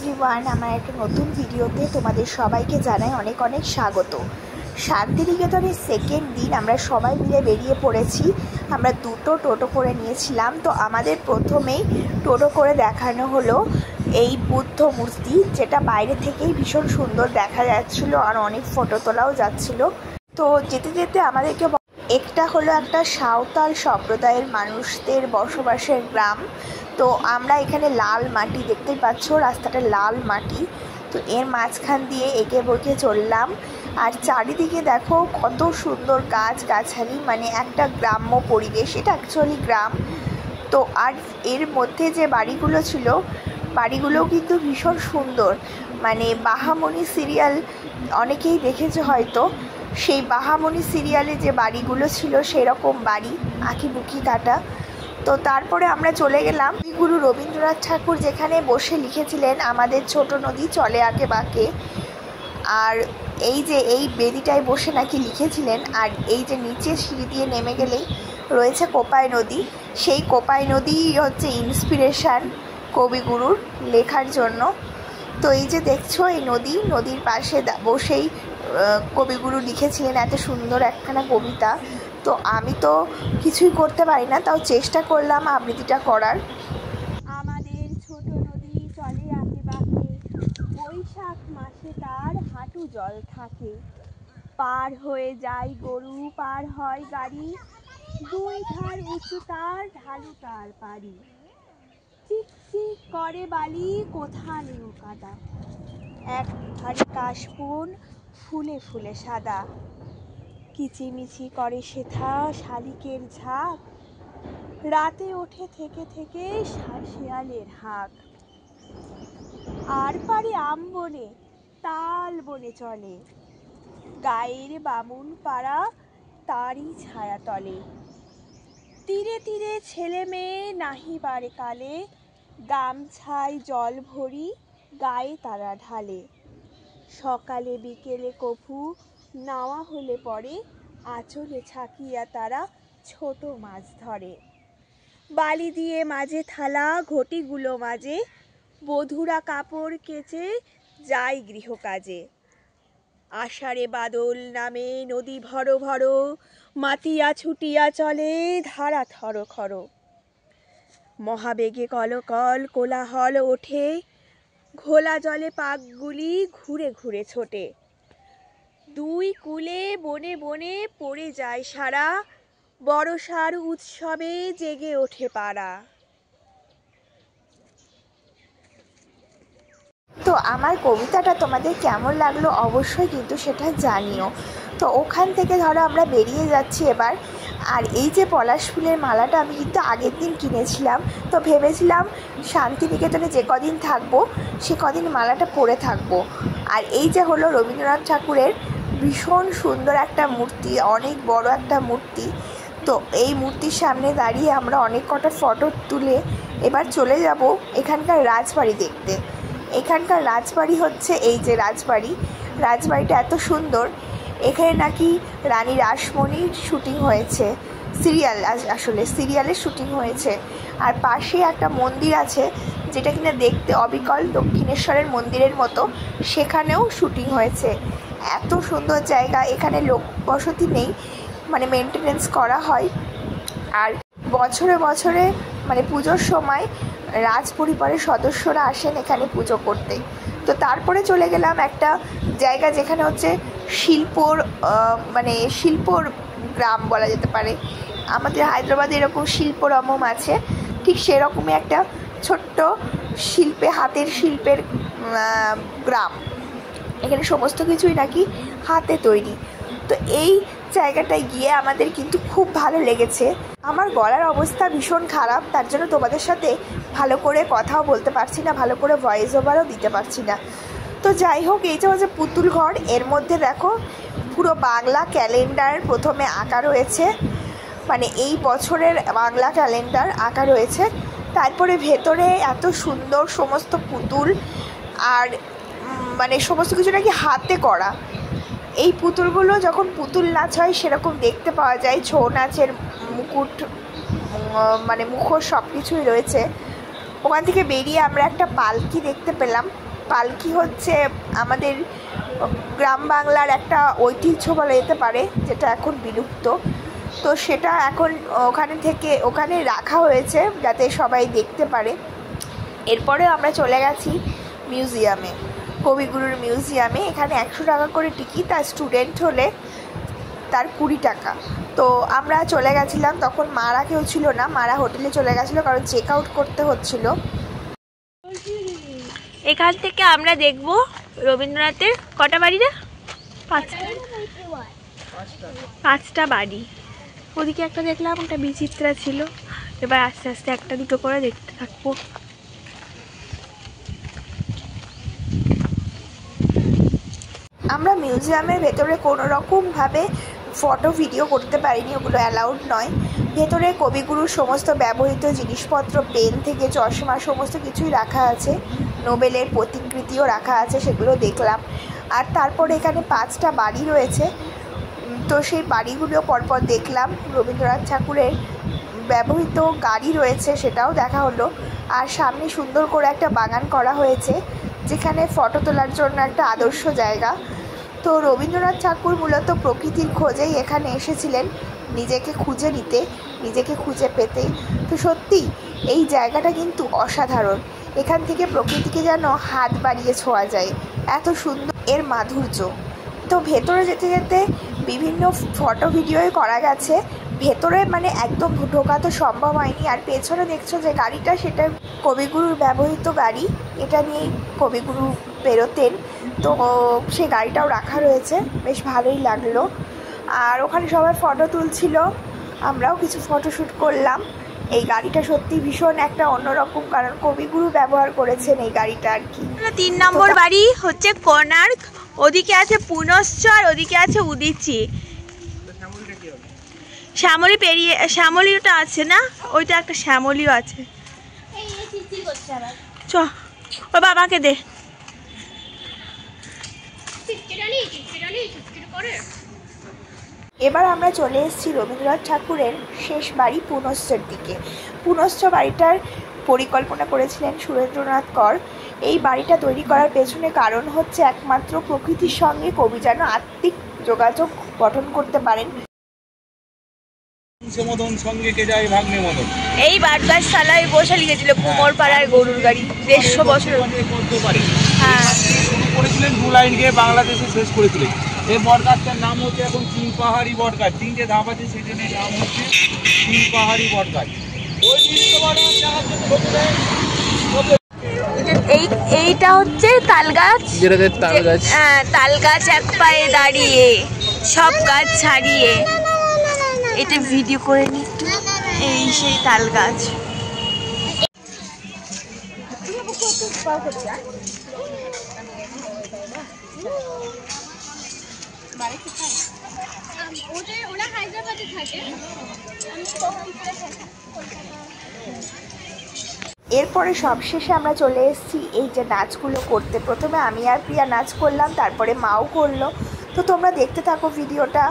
Everyone, আমার একটা নতুন ভিডিওতে তোমাদের সবাইকে জানাই অনেক অনেক স্বাগত। শান্তিনিকেতনের সেকেন্ড দিন আমরা সবাই মিলে বেরিয়ে পড়েছি। আমরা দুটো টোটো করে নিয়েছিলাম। তো আমাদের প্রথমেই টোটো করে দেখানো হলো এই বুদ্ধ মূর্তি, যেটা বাইরে থেকেই ভীষণ সুন্দর দেখা যাচ্ছিলো আর অনেক ফটো তোলাও যাচ্ছিলো। তো যেতে যেতে আমাদেরকে একটা হলো একটা সাঁওতাল সম্প্রদায়ের মানুষদের বসবাসের গ্রাম। তো আমরা এখানে লাল মাটি দেখতেই পাচ্ছ, রাস্তাটা লাল মাটি। তো এর মাঝখান দিয়ে এঁকে বকে চললাম, আর চারিদিকে দেখো কত সুন্দর গাছগাছালি, মানে একটা গ্রাম্য পরিবেশ। এটা অ্যাকচুয়ালি গ্রাম। তো আর এর মধ্যে যে বাড়িগুলো ছিল, বাড়িগুলোও কিন্তু ভীষণ সুন্দর। মানে বাহামণি সিরিয়াল অনেকেই দেখেছে হয়তো, সেই বাহামণি সিরিয়ালে যে বাড়িগুলো ছিল সেরকম বাড়ি, আঁকিবুকি কাটা। তো তারপরে আমরা চলে গেলাম গুরু রবীন্দ্রনাথ ঠাকুর যেখানে বসে লিখেছিলেন আমাদের ছোট নদী চলে আঁকে বাঁকে। আর এই যে এই বেদিটায় বসে নাকি লিখেছিলেন। আর এই যে নিচে সিঁড়ি দিয়ে নেমে গেলেই রয়েছে কোপাই নদী। সেই কোপাই নদী হচ্ছে ইন্সপিরেশান কবিগুরুর লেখার জন্য। তো এই যে দেখছো এই নদীর পাশে বসেই কবিগুরু লিখেছিলেন এত সুন্দর একখানা কবিতা। তো আমি তো কিছুই করতে পারি না, তাও চেষ্টা করলাম আবৃত্তিটা করার। আমাদের ছোট নদী চলে আঁকে বাঁকে, বৈশাখ মাসে তার হাঁটু জল থাকে। পার হয়ে যায় গরু, পার হয় গাড়ি, দুই ধার উঁচু তার, ঢালু তার পাড়ি। চিকচিক করে বালি, কোথা নেই কাদা, এক ধারে কাশবন ফুলে ফুলে সাদা। কিচিমিচি করে সেথা শালিকের ঝাঁক, রাতে ওঠে থেকে থেকে শিয়ালের হাঁক। আর পারে আম বনে তাল বনে চলে, গায়ের বামুন পাড়া তারই ছায়া তলে। তীরে তীরে ছেলে মেয়ে নাহি বারে কালে, গামছায় জল ভরি গায়ে তারা ঢালে। সকালে বিকেলে কভু নাওয়া হলে পরে, আঁচলে ছাকিয়া তারা ছোট মাছ ধরে। বালি দিয়ে মাঝে থালা ঘটিগুলো মাঝে, বধূরা কাপড় কেচে যায় গৃহকাজে। আষাঢ়ে বাদল নামে নদী ভরো ভরো, মাতিয়া ছুটিয়া চলে ধারা থর খর। মহাবেগে কলকল কোলাহল ওঠে, ঘোলা জলে পাকগুলি ঘুরে ঘুরে ছোটে। দুই কূলে বনে বনে পড়ে যায় সারা, বর্ষার উৎসবে জেগে ওঠে পাড়া। তো আমার কবিতাটা তোমাদের কেমন লাগলো অবশ্যই কিন্তু সেটা জানিও। তো ওখান থেকে ধরো আমরা বেরিয়ে যাচ্ছি এবার। আর এই যে পলাশ ফুলের মালাটা আমি কিন্তু আগের দিন কিনেছিলাম। তো ভেবেছিলাম শান্তিনিকেতনে যে কদিন থাকবো সে কদিন মালাটা পরে থাকবো। আর এই যে হলো রবীন্দ্রনাথ ঠাকুরের ভীষণ সুন্দর একটা মূর্তি, অনেক বড় একটা মূর্তি। তো এই মূর্তির সামনে দাঁড়িয়ে আমরা অনেক কটা ফটো তুলে এবার চলে যাব এখানকার রাজবাড়ি দেখতে। এখানকার রাজবাড়ি হচ্ছে এই যে রাজবাড়িটা এত সুন্দর। এখানে নাকি রানী রাসমণির শুটিং হয়েছে, আসলে সিরিয়ালের শুটিং হয়েছে। আর পাশে একটা মন্দির আছে যেটা কিনা দেখতে অবিকল দক্ষিণেশ্বরের মন্দিরের মতো, সেখানেও শুটিং হয়েছে। এত সুন্দর জায়গা, এখানে লোক বসতি নেই, মানে মেনটেনেন্স করা হয়। আর বছরে বছরে মানে পুজোর সময় রাজ পরিবারের সদস্যরা আসেন এখানে পুজো করতে। তো তারপরে চলে গেলাম একটা জায়গা যেখানে হচ্ছে শিল্পর গ্রাম বলা যেতে পারে। আমাদের হায়দ্রাবাদে এরকম শিল্পরমম আছে, ঠিক সেরকমই একটা ছোট্ট হাতের শিল্পের গ্রাম। এখানে সমস্ত কিছুই নাকি হাতে তৈরি। তো এই জায়গাটায় গিয়ে আমাদের কিন্তু খুব ভালো লেগেছে। আমার গলার অবস্থা ভীষণ খারাপ, তার জন্য তোমাদের সাথে ভালো করে কথাও বলতে পারছি না, ভালো করে ভয়েস ওভারও দিতে পারছি না। তো যাই হোক, এই যে হচ্ছে পুতুল ঘর, এর মধ্যে দেখো পুরো বাংলা ক্যালেন্ডার প্রথমে আঁকা রয়েছে, মানে এই বছরের বাংলা ক্যালেন্ডার আঁকা রয়েছে। তারপরে ভেতরে এত সুন্দর সমস্ত পুতুল, আর মানে সমস্ত কিছু নাকি হাতে করা। এই পুতুলগুলো যখন পুতুল নাচ হয় সেরকম দেখতে পাওয়া যায়, ছৌ নাচের মুকুট মানে মুখোশ সব কিছুই রয়েছে। ওখান থেকে বেরিয়ে আমরা একটা পালকি দেখতে পেলাম। পালকি হচ্ছে আমাদের গ্রাম বাংলার একটা ঐতিহ্য বলা যেতে পারে, যেটা এখন বিলুপ্ত। তো সেটা এখন ওখানে রাখা হয়েছে যাতে সবাই দেখতে পারে। এরপরে আমরা চলে গেছি মিউজিয়ামে, কবিগুরুর মিউজিয়ামে। এখানে 100 টাকা করে টিকিট, আর স্টুডেন্ট হলে তার 20 টাকা। তো আমরা চলে গেছিলাম, তখন মারা কেউ ছিল না, মারা হোটেলে চলে গেছিলো কারণ চেক আউট করতে হচ্ছিল। এখান থেকে আমরা দেখব রবীন্দ্রনাথের কটা বাড়ি না? 5টা বাড়ি। ওদিকে একটা দেখলাম, ওটা বিচিত্রা ছিল। এবার আস্তে আস্তে একটা দুটো করে দেখতে থাকবো। আমরা মিউজিয়ামের ভেতরে কোনো রকমভাবে ফটো ভিডিও করতে পারিনি, ওগুলো অ্যালাউড নয়। ভেতরে কবিগুরুর সমস্ত ব্যবহৃত জিনিসপত্র, পেন থেকে চশমা, সমস্ত কিছুই রাখা আছে। নোবেলের প্রতিকৃতিও রাখা আছে, সেগুলো দেখলাম। আর তারপর এখানে 5টা বাড়ি রয়েছে, তো সেই বাড়িগুলো পরপর দেখলাম। রবীন্দ্রনাথ ঠাকুরের ব্যবহৃত গাড়ি রয়েছে, সেটাও দেখা হলো। আর সামনে সুন্দর করে একটা বাগান করা হয়েছে, যেখানে ফটো তোলার জন্য একটা আদর্শ জায়গা। তো রবীন্দ্রনাথ ঠাকুর মূলত প্রকৃতির খোঁজেই এখানে এসেছিলেন, নিজেকে খুঁজে নিতে, নিজেকে খুঁজে পেতে। তো সত্যি এই জায়গাটা কিন্তু অসাধারণ। এখান থেকে প্রকৃতিকে যেন হাত বাড়িয়ে ছোঁয়া যায়, এত সুন্দর এর মাধুর্য। তো ভেতরে যেতে যেতে বিভিন্ন ফটো ভিডিওই করা গেছে। ভেতরে মানে একদম ঢোকা তো সম্ভব হয়নি। আর পেছনে দেখছো যে গাড়িটা, সেটা কবিগুরুর ব্যবহৃত গাড়ি, এটা নিয়েই কবিগুরু বেরোতেন। তো সেই গাড়িটাও রাখা রয়েছে, বেশ ভালোই লাগলো। আর ওখানে সবাই ফটো তুলছিল, আমরাও কিছু ফটোশ্যুট করলাম। এই গাড়িটা সত্যি ভীষণ একটা অন্যরকম, কারণ কবিগুরু ব্যবহার করেছেন এই গাড়িটা আর কি। 3 নম্বর বাড়ি হচ্ছে কোণার্ক, ওদিকে আছে পুনশ্চ, আর ওদিকে আছে উদীচি। শ্যামলী পেরিয়ে, শ্যামলীটা আছে না, ওইটা একটা শ্যামলীও আছে। চ ও বাবাকে দে। এবার আমরা চলে এসেছি রবীন্দ্রনাথ ঠাকুরের শেষ বাড়ি পুনশ্চের দিকে। পুনশ্চ বাড়িটার পরিকল্পনা করেছিলেন সুরেন্দ্রনাথ কর। এই বাড়িটা তৈরি করার পেছনে কারণ হচ্ছে একমাত্র প্রকৃতির সঙ্গে কবি যেন আত্মিক যোগাযোগ গঠন করতে পারেন। এই বাটগাছতলায় বসে লিখেছিল কুমোর পাড়ার গরুর গাড়ি, 150 বছর। হ্যাঁ, করেছিলেন 2 লাইন গিয়ে বাংলাদেশে শেষ করেছিলেন। এই বটগাছটার নাম হচ্ছে এখন 3 পাহাড়ি বটগাছ। 3টে ধাপ আছে, সেজন্য নাম হচ্ছে 3 পাহাড়ি বটগাছ। এইটা হচ্ছে তাল গাছ, তাল গাছ এক পায়ে দাঁড়িয়ে, সব গাছ ছাড়িয়ে। এটা ভিডিও করে নি, এই সেই তাল গাছ। এরপরে সবশেষে আমরা চলে এসেছি এই যে নাচগুলো করতে। প্রথমে আমি আর প্রিয়া নাচ করলাম, তারপরে মাও করলো। তো তোমরা দেখতে থাকো ভিডিওটা।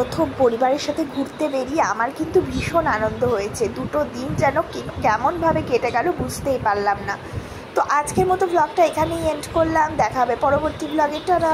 প্রথম পরিবারের সাথে ঘুরতে বেরিয়ে আমার কিন্তু ভীষণ আনন্দ হয়েছে। দুটো দিন যেন কেমনভাবে কেটে গেল বুঝতেই পারলাম না। তো আজকের মতো ব্লগটা এখানেই এন্ড করলাম, দেখা হবে পরবর্তী ব্লগে। টাটা।